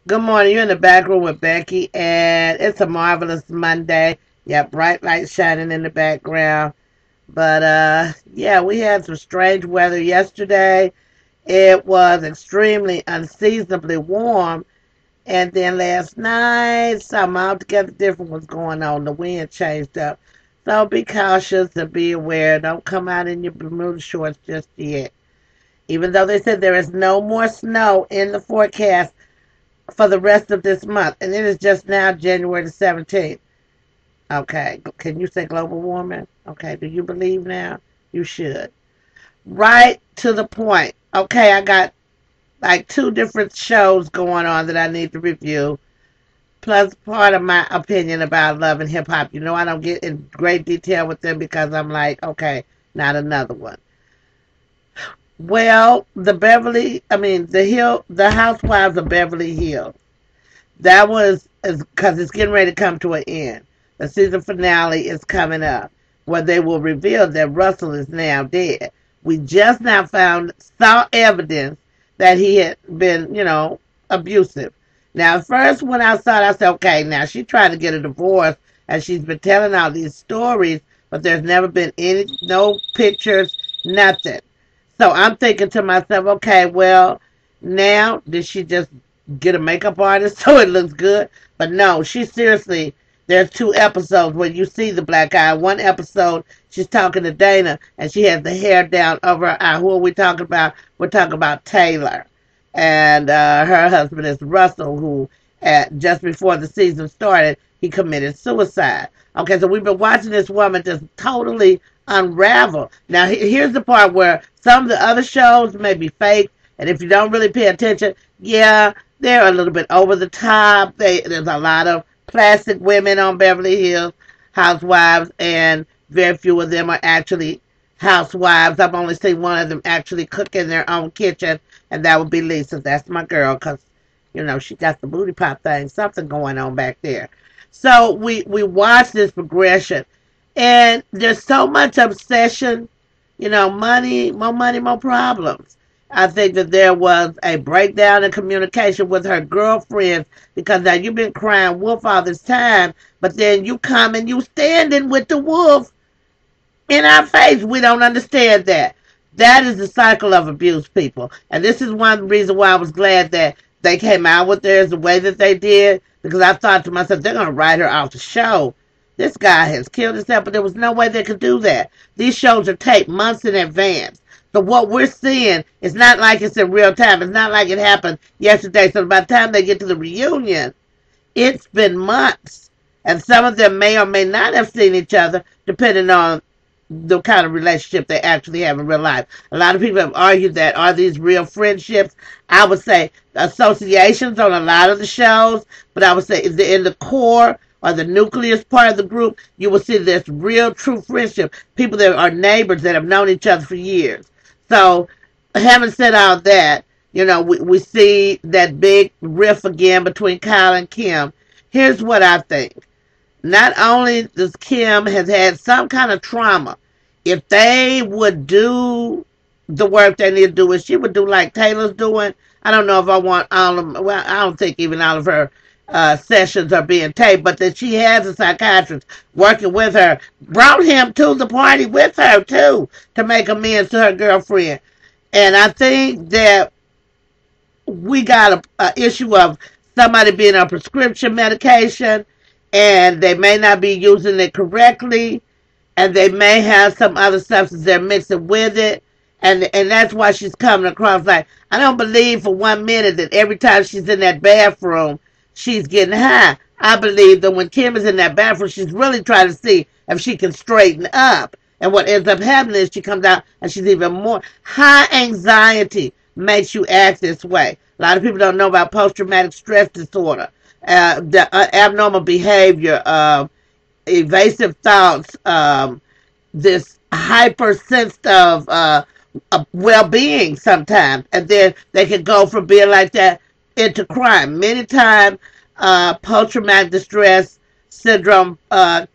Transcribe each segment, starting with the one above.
Good morning. You're in the back room with Becky, and it's a marvelous Monday. Yeah, bright lights shining in the background. But yeah, we had some strange weather yesterday. It was extremely unseasonably warm, and then last night something altogether different was going on. The wind changed up. So be cautious and be aware. Don't come out in your Bermuda shorts just yet. Even though they said there is no more snow in the forecast for the rest of this month, and it is just now January the 17th. Okay, can you say global warming? Okay, do you believe now? You should. Right to the point. Okay, I got like two different shows going on that I need to review, plus part of my opinion about love and hip hop. You know, I don't get in great detail with them because I'm like, okay, not another one. Well, the Housewives of Beverly Hills. That was because it's getting ready to come to an end. The season finale is coming up, where they will reveal that Russell is now dead. We just now saw evidence that he had been, abusive. Now, at first when I saw it, I said, okay, now she's trying to get a divorce, and she's been telling all these stories, but there's never been no pictures, nothing. So I'm thinking to myself, okay, well, now did she just get a makeup artist so it looks good? But no, she seriously, there's two episodes where you see the black eye. One episode, she's talking to Dana, and she has the hair down over her eye. Who are we talking about? We're talking about Taylor. And her husband is Russell, who, just before the season started, he committed suicide. Okay, so we've been watching this woman just totally unravel. Now, here's the part where some of the other shows may be fake, and if you don't really pay attention, yeah, they're a little bit over the top. There's a lot of plastic women on Beverly Hills Housewives, and very few of them are actually housewives. I've only seen one of them actually cook in their own kitchen, and that would be Lisa. That's my girl, because, she got the booty pop thing, something going on back there. So we watch this progression, and there's so much obsession, money, more problems. I think that there was a breakdown in communication with her girlfriends, because now you've been crying wolf all this time, but then you come and you standing with the wolf in our face. We don't understand that. That is the cycle of abuse, people. And this is one reason why I was glad that they came out with theirs the way that they did, because I thought to myself, they're going to write her off the show. This guy has killed himself, but there was no way they could do that. These shows are taped months in advance. So what we're seeing is not like it's in real time. It's not like it happened yesterday. So by the time they get to the reunion, it's been months. And some of them may or may not have seen each other, depending on the kind of relationship they actually have in real life. A lot of people have argued that, are these real friendships? I would say associations on a lot of the shows, but I would say in the core or the nucleus part of the group, you will see this real true friendship. People that are neighbors that have known each other for years. So, having said all that, we see that big riff again between Kyle and Kim. Here's what I think. Not only does Kim has had some kind of trauma, if they would do the work they need to do, if she would do like Taylor's doing, I don't know if I want all of them, well, I don't think even all of her sessions are being taped, but that she has a psychiatrist working with her, brought him to the party with her too, to make amends to her girlfriend. And I think that we got a issue of somebody being on prescription medication, and they may not be using it correctly, and they may have some other substance they're mixing with it, and that's why she's coming across like, I don't believe for 1 minute that every time she's in that bathroom she's getting high. I believe that when Kim is in that bathroom, she's really trying to see if she can straighten up. And what ends up happening is she comes out and she's even more high anxiety makes you act this way. A lot of people don't know about post-traumatic stress disorder, the abnormal behavior, evasive thoughts, this hypersensitive well-being sometimes, and then they can go from being like that into crime. Many times, post-traumatic distress syndrome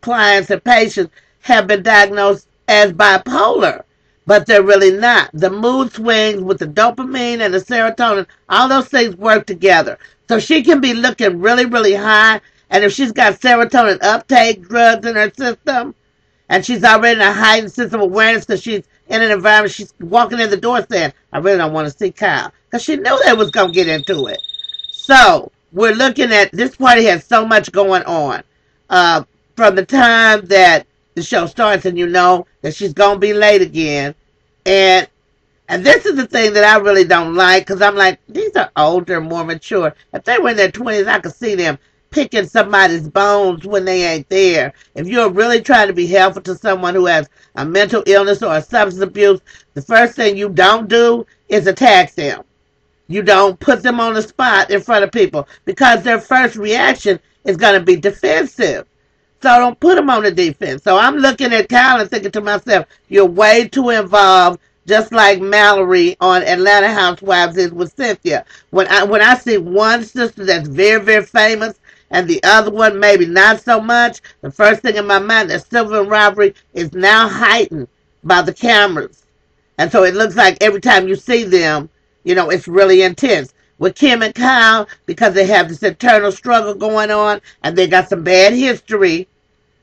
clients and patients have been diagnosed as bipolar, but they're really not. The mood swings with the dopamine and the serotonin, all those things work together. So she can be looking really, really high. And if she's got serotonin uptake drugs in her system, and she's already in a heightened sense of awareness because she's in an environment, she's walking in the door saying, I really don't want to see Kyle. Because she knew they was going to get into it. So, we're looking at, this party has so much going on. From the time that the show starts and you know that she's going to be late again. And this is the thing that I really don't like, because I'm like, these are older, more mature. If they were in their 20s, I could see them picking somebody's bones when they ain't there. If you're really trying to be helpful to someone who has a mental illness or a substance abuse, the first thing you don't do is attack them. You don't put them on the spot in front of people, because their first reaction is going to be defensive. So don't put them on the defense. So I'm looking at Kyle and thinking to myself, you're way too involved, just like Mallory on Atlanta Housewives is with Cynthia. When I see one sister that's very, very famous and the other one maybe not so much, the first thing in my mind is silver rivalry is now heightened by the cameras. And so it looks like every time you see them, you know, it's really intense. With Kim and Kyle, because they have this internal struggle going on and they got some bad history.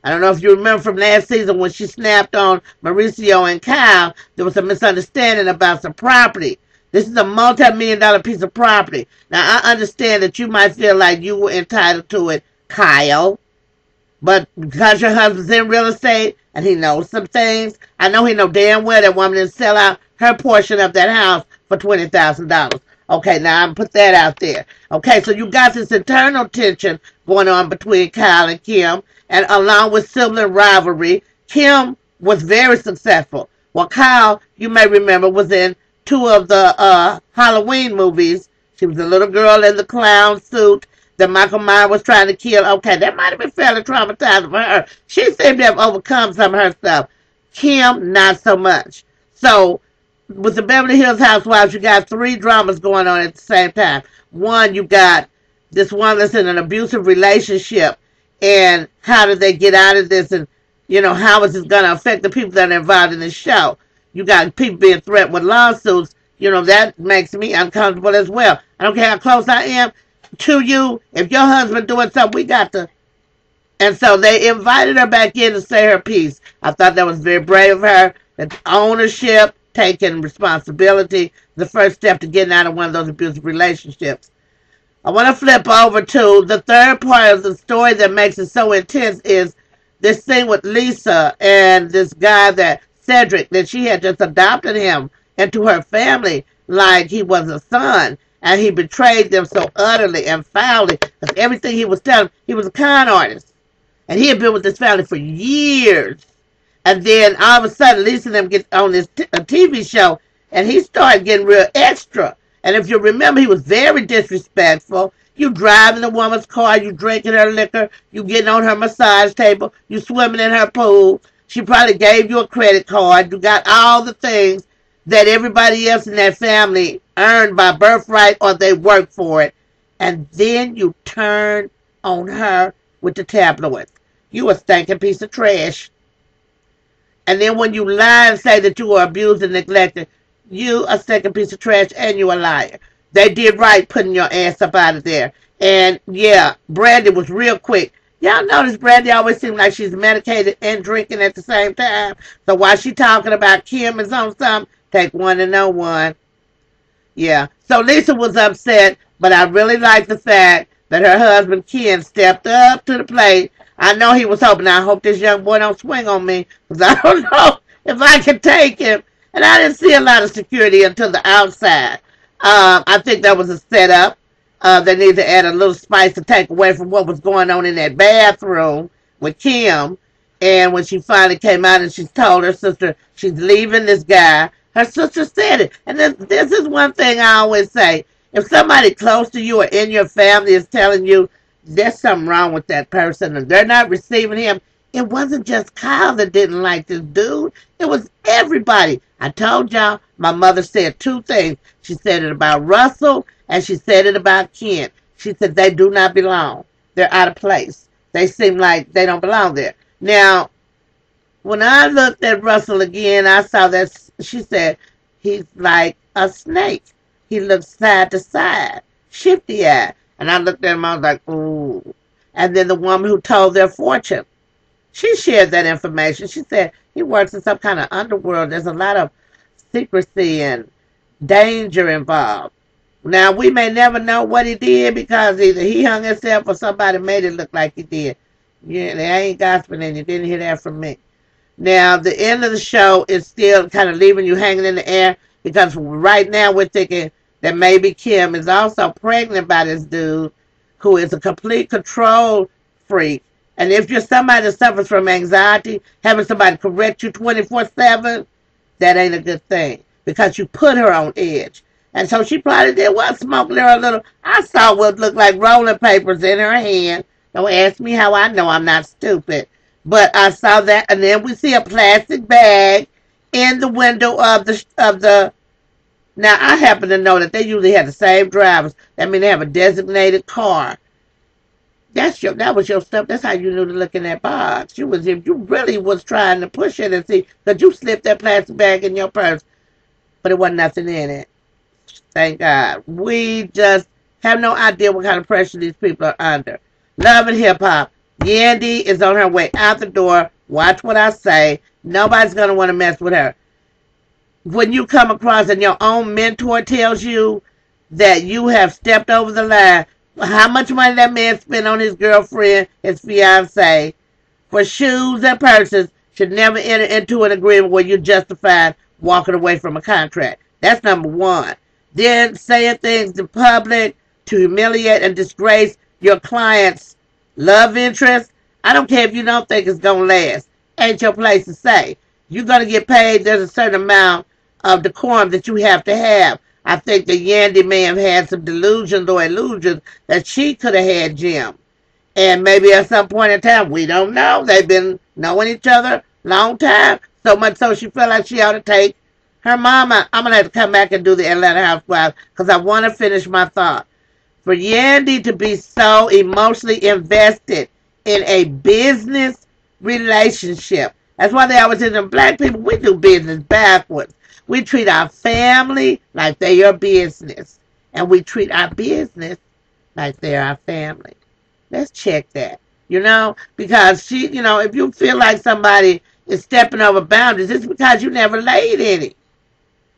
I don't know if you remember from last season when she snapped on Mauricio and Kyle, there was a misunderstanding about some property. This is a multi-million-dollar piece of property. Now, I understand that you might feel like you were entitled to it, Kyle. But because your husband's in real estate and he knows some things, I know he know damn well that woman didn't sell out her portion of that house for $20,000. Okay, now I'm put that out there. Okay, so you got this internal tension going on between Kyle and Kim, and along with sibling rivalry, Kim was very successful. Well, Kyle, you may remember, was in 2 of the Halloween movies. She was a little girl in the clown suit that Michael Myers was trying to kill. Okay, that might have been fairly traumatizing for her. She seemed to have overcome some of her stuff. Kim, not so much. So, with the Beverly Hills Housewives, you got 3 dramas going on at the same time. One, you got this one that's in an abusive relationship, and how did they get out of this, and, you know, how is this going to affect the people that are involved in the show? You got people being threatened with lawsuits. You know, that makes me uncomfortable as well. I don't care how close I am to you. If your husband doing something, we got to. And so they invited her back in to say her piece. I thought that was very brave of her. That ownership, taking responsibility, the first step to getting out of one of those abusive relationships. I want to flip over to the third part of the story that makes it so intense is this thing with Lisa and this guy that Cedric, that she had just adopted him into her family like he was a son, and he betrayed them so utterly and foully because everything he was telling, he was a con artist, and he had been with this family for years. And then all of a sudden, Lisa and them get on this TV show, and he started getting real extra. And if you remember, he was very disrespectful. You driving the woman's car, you drinking her liquor, you getting on her massage table, you swimming in her pool. She probably gave you a credit card. You got all the things that everybody else in that family earned by birthright or they worked for it. And then you turn on her with the tabloids. You a stinking piece of trash. And then when you lie and say that you were abused and neglected, you a stinking piece of trash and you a liar. They did right putting your ass up out of there. And yeah, Brandy was real quick. Y'all notice Brandy always seems like she's medicated and drinking at the same time. So while she talking about Kim is on something, take one to know one. Yeah. So Lisa was upset, but I really like the fact that her husband Ken stepped up to the plate. I know he was hoping, I hope this young boy don't swing on me, because I don't know if I can take him. And I didn't see a lot of security until the outside. I think that was a setup. They need to add a little spice to take away from what was going on in that bathroom with Kim. And when she finally came out and she told her sister she's leaving this guy, her sister said it. And this is one thing I always say. If somebody close to you or in your family is telling you there's something wrong with that person and they're not receiving him, it wasn't just Kyle that didn't like this dude. It was everybody. I told y'all, my mother said 2 things. She said it about Russell and she said it about Ken. She said they do not belong. They're out of place. They seem like they don't belong there. Now, when I looked at Russell again, I saw that she said he's like a snake. He looks side to side, shifty-eyed. And I looked at him, I was like, ooh. And then the woman who told their fortune, she shared that information. She said he works in some kind of underworld. There's a lot of secrecy and danger involved. Now, we may never know what he did because either he hung himself or somebody made it look like he did. Yeah, there ain't gospel and you didn't hear that from me. Now, the end of the show is still kind of leaving you hanging in the air because right now we're thinking that maybe Kim is also pregnant by this dude who is a complete control freak. And if you're somebody that suffers from anxiety, having somebody correct you 24/7, that ain't a good thing because you put her on edge. And so she probably did what? Smoke her a little. I saw what looked like rolling papers in her hand. Don't ask me how I know I'm not stupid. But I saw that, and then we see a plastic bag in the window of the. Now I happen to know that they usually have the same drivers. That means they have a designated car. That was your stuff. That's how you knew to look in that box. You really was trying to push it and see that you slipped that plastic bag in your purse, but it wasn't nothing in it. Thank God. We just have no idea what kind of pressure these people are under. Love and hip hop. Yandy is on her way out the door. Watch what I say. Nobody's going to want to mess with her. When you come across and your own mentor tells you that you have stepped over the line, how much money that man spent on his girlfriend, his fiance, for shoes and purses should never enter into an agreement where you're justified walking away from a contract. That's number one. Then saying things in public to humiliate and disgrace your client's love interest. I don't care if you don't think it's going to last. Ain't your place to say. You're going to get paid. There's a certain amount of decorum that you have to have. I think that Yandy may have had some delusions or illusions that she could have had Jim. And maybe at some point in time, we don't know. They've been knowing each other a long time. So much so she felt like she ought to take her mama. I'm going to have to come back and do the Atlanta Housewives because I want to finish my thought. For Yandy to be so emotionally invested in a business relationship. That's why they always say them black people, we do business backwards. We treat our family like they are business. And we treat our business like they're our family. Let's check that. Because if you feel like somebody is stepping over boundaries, it's because you never laid any.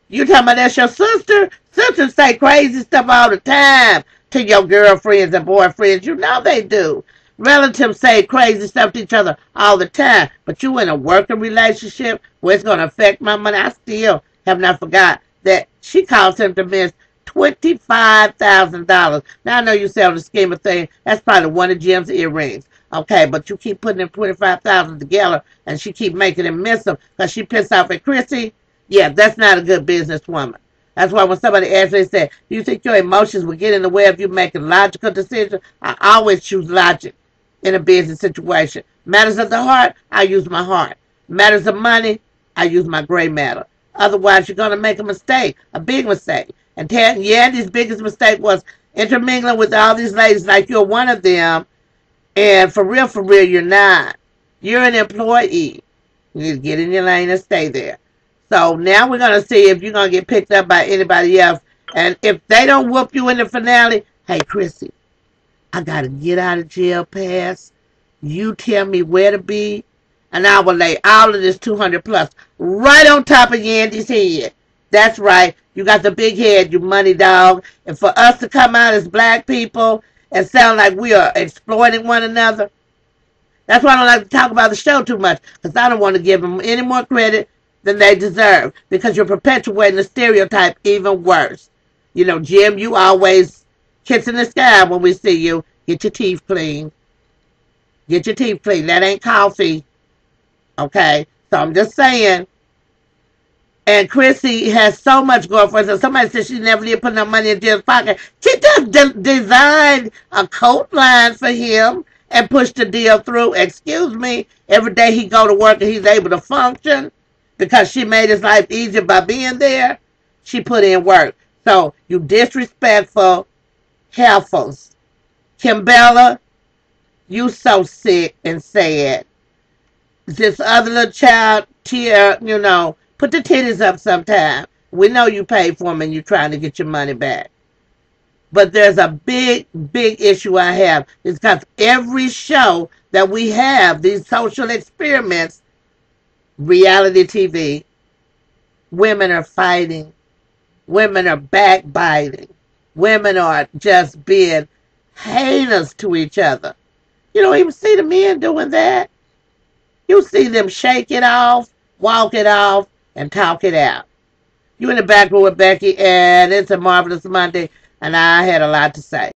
You talking about that's your sister? Sisters say crazy stuff all the time to your girlfriends and boyfriends. You know they do. Relatives say crazy stuff to each other all the time. But you in a working relationship where it's going to affect my money. I still have not forgot that she caused him to miss $25,000. Now I know you say on the scheme of things, that's probably one of Jim's earrings. Okay, but you keep putting them 25,000 together and she keep making him miss them because she pissed off at Chrissy. Yeah, that's not a good businesswoman. That's why when somebody asks me, they say, do you think your emotions will get in the way of you making logical decisions? I always choose logic in a business situation. Matters of the heart, I use my heart. Matters of money, I use my gray matter. Otherwise, you're going to make a mistake, a big mistake. And Yandy's biggest mistake was intermingling with all these ladies like you're one of them. And for real, you're not. You're an employee. You need to get in your lane and stay there. So now we're going to see if you're going to get picked up by anybody else. And if they don't whoop you in the finale, hey, Chrissy, I got to get out of jail pass. You tell me where to be, and I will lay all of this 200 plus right on top of Yandy's head. That's right. You got the big head, you money dog. And for us to come out as black people and sound like we are exploiting one another, that's why I don't like to talk about the show too much, because I don't want to give them any more credit than they deserve, because you're perpetuating the stereotype even worse. Jim, you always kissing the sky when we see you. Get your teeth clean. Get your teeth clean. That ain't coffee. Okay? So I'm just saying. And Chrissy has so much going for her. Somebody said she never did put no money in Jim's pocket. She just designed a coat line for him and pushed the deal through. Excuse me. Every day he go to work and he's able to function because she made his life easier by being there. She put in work. So you disrespectful heifers. Kimbella, you so sick and sad. This other little child, Tia, put the titties up sometime. We know you paid for them and you're trying to get your money back. But there's a big, big issue I have. It's because every show that we have, these social experiments, reality TV, women are fighting, women are backbiting, women are just being heinous to each other. You don't even see the men doing that. You see them shake it off, walk it off, and talk it out. You in the back room with Becky, and it's a marvelous Monday, and I had a lot to say.